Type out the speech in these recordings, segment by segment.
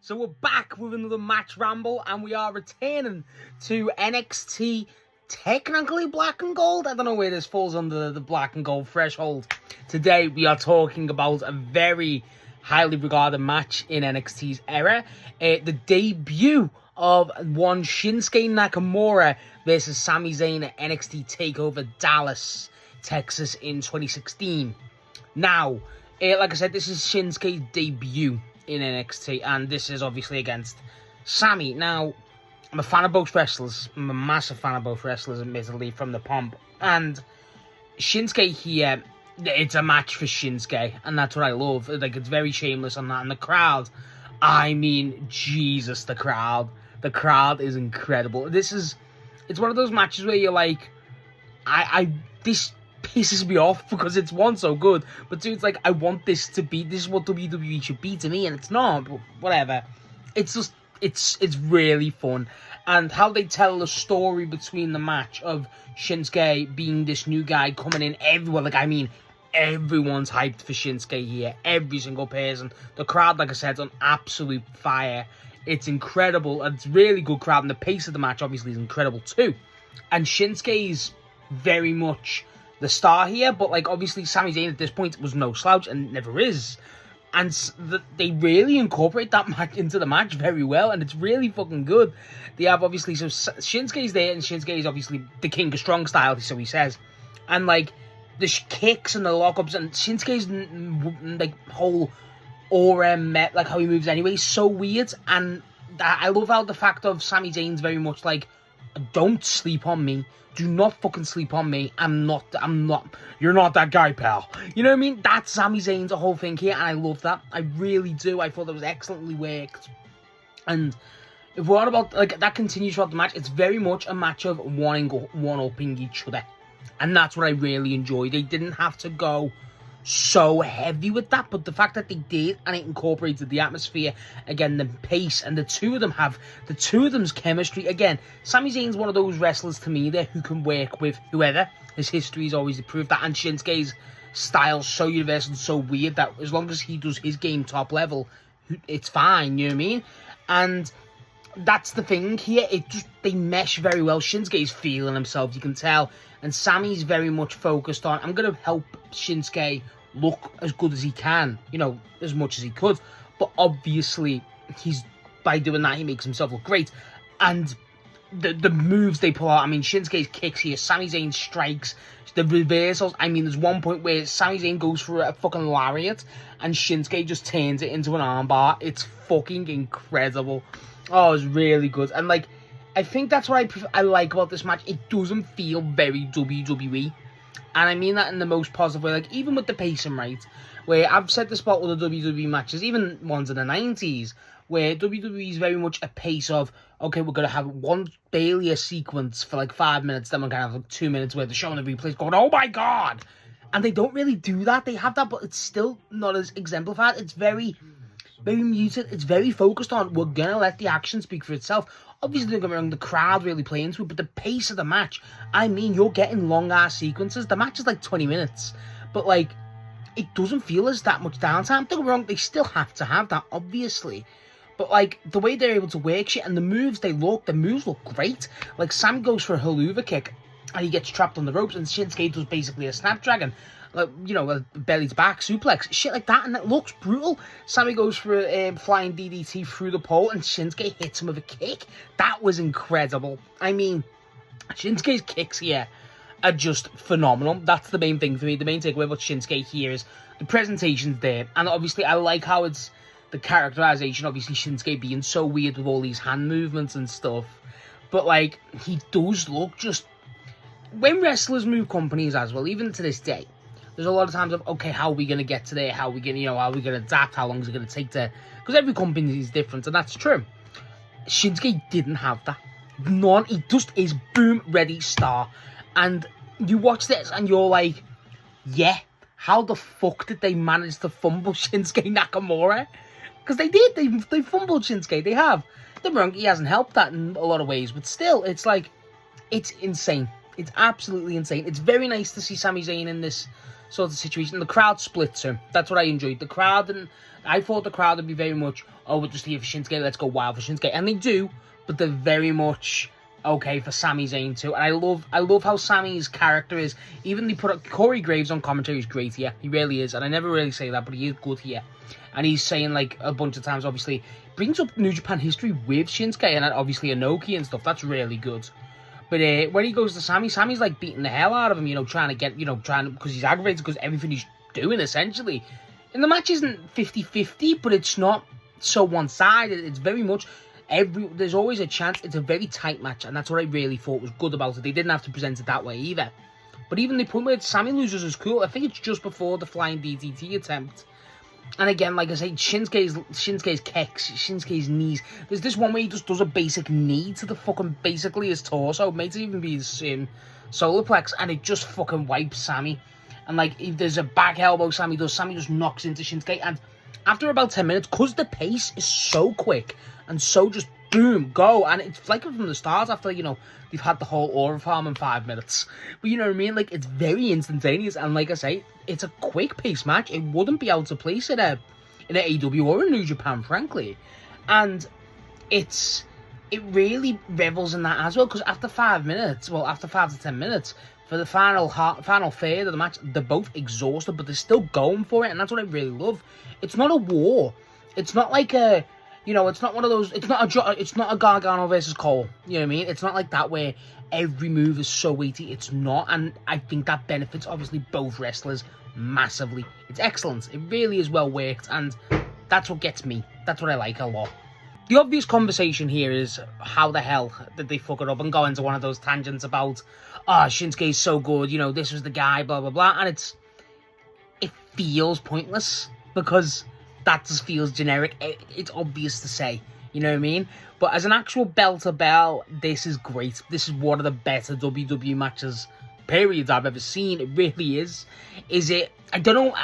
So we're back with another match ramble, and we are returning to NXT, technically black and gold. I don't know where this falls under the black and gold threshold. Today we are talking about a very highly regarded match in NXT's era. The debut of one Shinsuke Nakamura versus Sami Zayn at NXT Takeover Dallas, Texas in 2016. Now, like I said, this is Shinsuke's debut in NXT, and this is obviously against Sami. Now, I'm a fan of both wrestlers. I'm a massive fan of both wrestlers, admittedly, from the pomp. And Shinsuke here, it's a match for Shinsuke, and that's what I love. Like, it's very shameless on that. And the crowd, I mean, Jesus, the crowd. The crowd is incredible. It's one of those matches where you're like, this pisses me off because it's one, so good, but two, it's like, I want this to be, this is what WWE should be to me, and it's not, but whatever. It's just, it's really fun. And how they tell the story between the match of Shinsuke being this new guy coming in, everyone, like, I mean, everyone's hyped for Shinsuke here, every single person. The crowd, like I said, is on absolute fire. It's incredible, it's really good crowd, and the pace of the match obviously is incredible too. And Shinsuke's very much the star here, but like obviously Sami Zayn at this point was no slouch and never is, and they really incorporate that match into the match very well, and it's really fucking good. They have obviously, so Shinsuke's there, and Shinsuke is obviously the king of strong style, so he says, and like the kicks and the lockups, and Shinsuke's like whole aura, like how he moves anyway, is so weird. And I love how the fact of Sami Zayn's very much like, don't sleep on me. Do not fucking sleep on me. I'm not, you're not that guy, pal. You know what I mean? That's Sami Zayn's whole thing here, and I love that. I really do. I thought that was excellently worked. And if we're on about, like, that continues throughout the match, it's very much a match of one-upping each other. And that's what I really enjoyed. They didn't have to go so heavy with that, but the fact that they did, and it incorporated the atmosphere, again, the pace, and the two of them's chemistry. Again, Sami Zayn's one of those wrestlers to me there who can work with whoever. His history is always proved that, and Shinsuke's style's so universal and so weird that as long as he does his game top level, it's fine, you know what I mean? And that's the thing here, they mesh very well. Shinsuke's feeling himself, you can tell, and Sami's very much focused on, I'm going to help Shinsuke look as good as he can, you know, as much as he could, but obviously, by doing that, he makes himself look great. And the moves they pull out, I mean, Shinsuke's kicks here, Sami Zayn strikes, the reversals, I mean, there's one point where Sami Zayn goes for a fucking lariat, and Shinsuke just turns it into an armbar. It's fucking incredible. Oh, it's really good. And, like, I think that's what I like about this match. It doesn't feel very WWE. And I mean that in the most positive way. Like, even with the pacing, right? Where I've said this about other WWE matches, even ones in the 90s, where WWE is very much a pace of, okay, we're going to have barely a sequence for like 5 minutes, then we're going to have like 2 minutes where they're showing the replays going, oh my god! And they don't really do that. They have that, but it's still not as exemplified. It's very muted. It's very focused on, we're going to let the action speak for itself. Obviously, don't get me wrong, the crowd really play into it, but the pace of the match, I mean, you're getting long-ass sequences. The match is like 20 minutes, but like, it doesn't feel as that much downtime. Don't get me wrong, they still have to have that, obviously. But like, the way they're able to work shit, and the moves look great. Like, Sam goes for a haluva kick, and he gets trapped on the ropes, and Shinsuke does basically a snapdragon. Like, you know, a belly to back suplex, shit like that, and it looks brutal. Sami goes for a flying DDT through the pole, and Shinsuke hits him with a kick. That was incredible. I mean, Shinsuke's kicks here are just phenomenal. That's the main thing for me. The main takeaway about Shinsuke here is the presentation's there, and obviously I like how it's the characterization, obviously Shinsuke being so weird with all these hand movements and stuff, but like, he does look just, when wrestlers move companies as well, even to this day, there's a lot of times of, okay, how are we going to get to there? How are we going to, how are we going to adapt? How long is it going to take to, because every company is different, and that's true. Shinsuke didn't have that. None. He just is boom, ready, star. And you watch this and you're like, yeah, how the fuck did they manage to fumble Shinsuke Nakamura? Because they did. They fumbled Shinsuke. They have. Don't get me wrong, he hasn't helped that in a lot of ways, but still, it's like, it's insane. It's absolutely insane. It's very nice to see Sami Zayn in this sort of situation. The crowd splits him. That's what I enjoyed. The crowd, and I thought the crowd would be very much, oh, we're just here for Shinsuke, let's go wild for Shinsuke. And they do, but they're very much okay for Sami Zayn too. And I love how Sami's character is. Even they put up Corey Graves on commentary is great here. He really is. And I never really say that, but he is good here. And he's saying, like, a bunch of times, obviously, brings up New Japan history with Shinsuke and obviously Inoki and stuff. That's really good. But when he goes to Sami, Sami's like beating the hell out of him, you know, trying to, because he's aggravated because everything he's doing, essentially. And the match isn't 50-50, but it's not so one-sided. It's very much, there's always a chance. It's a very tight match, and that's what I really thought was good about it. They didn't have to present it that way either. But even the point where Sami loses is cool. I think it's just before the flying DDT attempt. And again, like I say, Shinsuke's kicks, Shinsuke's knees. There's this one where he just does a basic knee to the fucking, basically his torso. It might even be his solar plex, and it just fucking wipes Sami. And like, if there's a back elbow Sami just knocks into Shinsuke. And after about 10 minutes, because the pace is so quick and so just boom, go. And it's like from the start after, you know, they've had the whole aura farm in 5 minutes. But you know what I mean? Like, it's very instantaneous. And like I say, it's a quick pace match. It wouldn't be out of place in a AEW or in New Japan, frankly. And it really revels in that as well. Because after 5 minutes, well, after 5 to 10 minutes, for the final third of the match, they're both exhausted, but they're still going for it. And that's what I really love. It's not a war. It's not like a... You know, it's not one of those. It's not a Gargano versus Cole. You know what I mean? It's not like that where every move is so weighty. It's not, and I think that benefits obviously both wrestlers massively. It's excellent. It really is well worked, and that's what gets me. That's what I like a lot. The obvious conversation here is how the hell did they fuck it up and go into one of those tangents about, Shinsuke's so good. You know, this was the guy, blah blah blah, and it feels pointless because that just feels generic. It's obvious to say, you know what I mean? But as an actual bell-to-bell, this is great. This is one of the better WWE matches, period, I've ever seen. It really is. Is it? I don't know.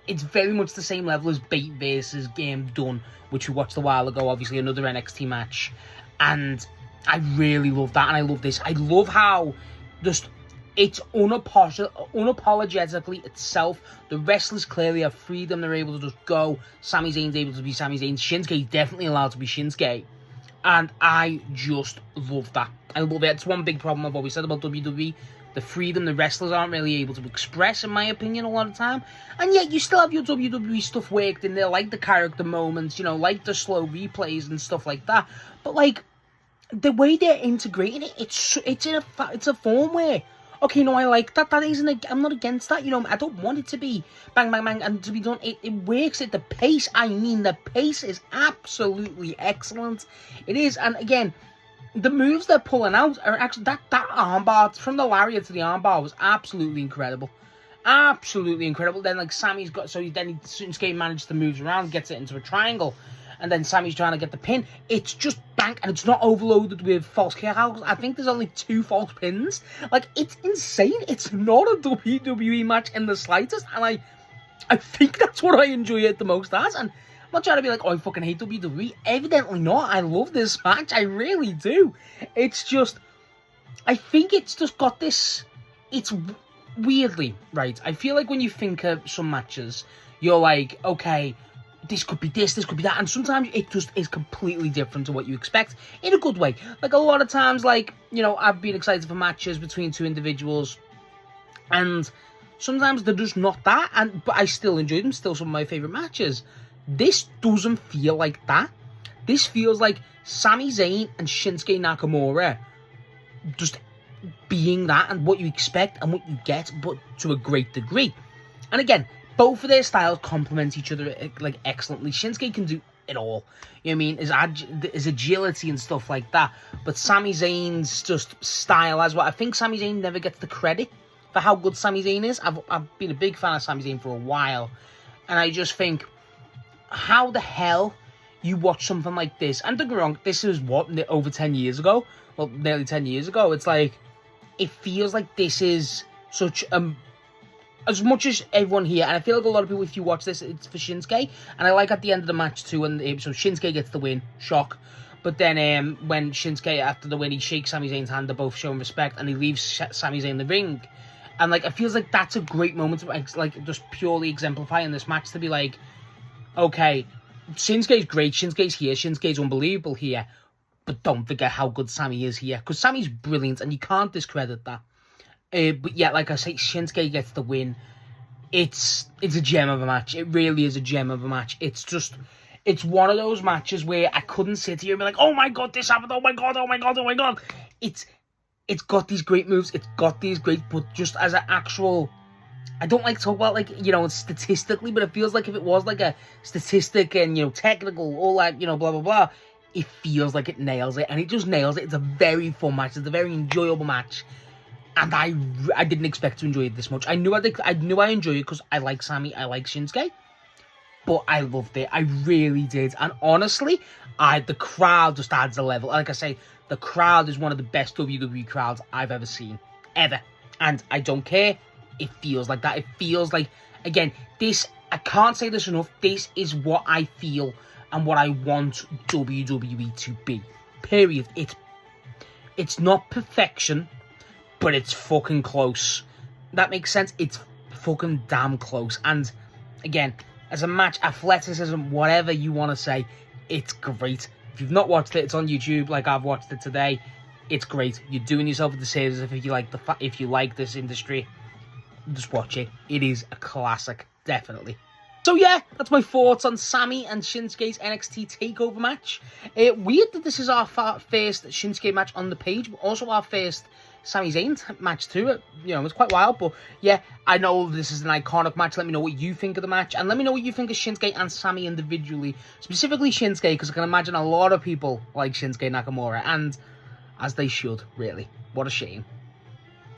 It's very much the same level as BATT versus Game Done, which we watched a while ago. Obviously, another NXT match. And I really love that, and I love this. I love how just... It's unapologetically itself. The wrestlers clearly have freedom. They're able to just go. Sami Zayn's able to be Sami Zayn. Shinsuke's definitely allowed to be Shinsuke. And I just love that. I love it. It's one big problem I've always said about WWE. The freedom the wrestlers aren't really able to express, in my opinion, a lot of the time. And yet you still have your WWE stuff worked in there, like the character moments, you know, like the slow replays and stuff like that. But, like, the way they're integrating it, it's a form where... Okay, no, I like that. That isn't. I'm not against that. You know, I don't want it to be bang, bang, bang, and to be done. It works at the pace. I mean, the pace is absolutely excellent. It is, and again, the moves they're pulling out are actually that armbar from the lariat to the armbar was absolutely incredible. Absolutely incredible. Then like Sami's got Shinsuke managed to move around, gets it into a triangle. And then Sami's trying to get the pin. It's just bank, and it's not overloaded with false kickouts. I think there's only 2 false pins. Like, it's insane. It's not a WWE match in the slightest. And I think that's what I enjoy it the most as. And I'm not trying to be like, oh, I fucking hate WWE. Evidently not. I love this match. I really do. It's just, I think it's just got this, it's weirdly, right? I feel like when you think of some matches, you're like, okay, this could be this could be that, and sometimes it just is completely different to what you expect, in a good way. Like, a lot of times, like, you know, I've been excited for matches between 2 individuals, and sometimes they're just not that, but I still enjoy them, still some of my favourite matches. This doesn't feel like that. This feels like Sami Zayn and Shinsuke Nakamura just being that, and what you expect and what you get, but to a great degree. And again, both of their styles complement each other, like, excellently. Shinsuke can do it all. You know what I mean? His agility and stuff like that. But Sami Zayn's just style as well. I think Sami Zayn never gets the credit for how good Sami Zayn is. I've been a big fan of Sami Zayn for a while. And I just think, how the hell you watch something like this? And don't get me wrong, this is what, over 10 years ago? Well, nearly 10 years ago. It's like, it feels like this is such as much as everyone here, and I feel like a lot of people, if you watch this, it's for Shinsuke, and I like at the end of the match too, and so Shinsuke gets the win, shock, but then when Shinsuke, after the win, he shakes Sami Zayn's hand, they're both showing respect, and he leaves Sami Zayn in the ring, And, like, it feels like that's a great moment to, like, just purely exemplifying this match to be like, okay, Shinsuke's great, Shinsuke's here, Shinsuke's unbelievable here, but don't forget how good Sami is here, because Sami's brilliant, and you can't discredit that. But yeah, like I say, Shinsuke gets the win. It's a gem of a match. It really is a gem of a match. It's one of those matches where I couldn't sit here and be like, oh my god, this happened, oh my god, oh my god, oh my god. It's got these great moves, it's got these great, but just as an actual, I don't like to talk about, like, you know, statistically, but it feels like if it was like a statistic and, you know, technical, all that, you know, blah, blah, blah, it feels like it nails it, and it just nails it. It's a very fun match, it's a very enjoyable match, and I didn't expect to enjoy it this much. I knew I enjoyed it because I like Sami, I like Shinsuke, but I loved it. I really did. And honestly, the crowd just adds a level. Like I say, the crowd is one of the best WWE crowds I've ever seen. Ever. And I don't care. It feels like that. It feels like, again, this, I can't say this enough, this is what I feel and what I want WWE to be. Period. It's not perfection, but it's fucking close. That makes sense? It's fucking damn close. And, again, as a match, athleticism, whatever you want to say, it's great. If you've not watched it, it's on YouTube like I've watched it today. It's great. You're doing yourself a disservice if you like this industry. Just watch it. It is a classic, definitely. So yeah, that's my thoughts on Sami and Shinsuke's NXT TakeOver match. Weird that this is our first Shinsuke match on the page, but also our first Sami Zayn match too. You know, it's quite wild, but yeah, I know this is an iconic match. Let me know what you think of the match, and let me know what you think of Shinsuke and Sami individually. Specifically Shinsuke, because I can imagine a lot of people like Shinsuke Nakamura, and as they should, really. What a shame.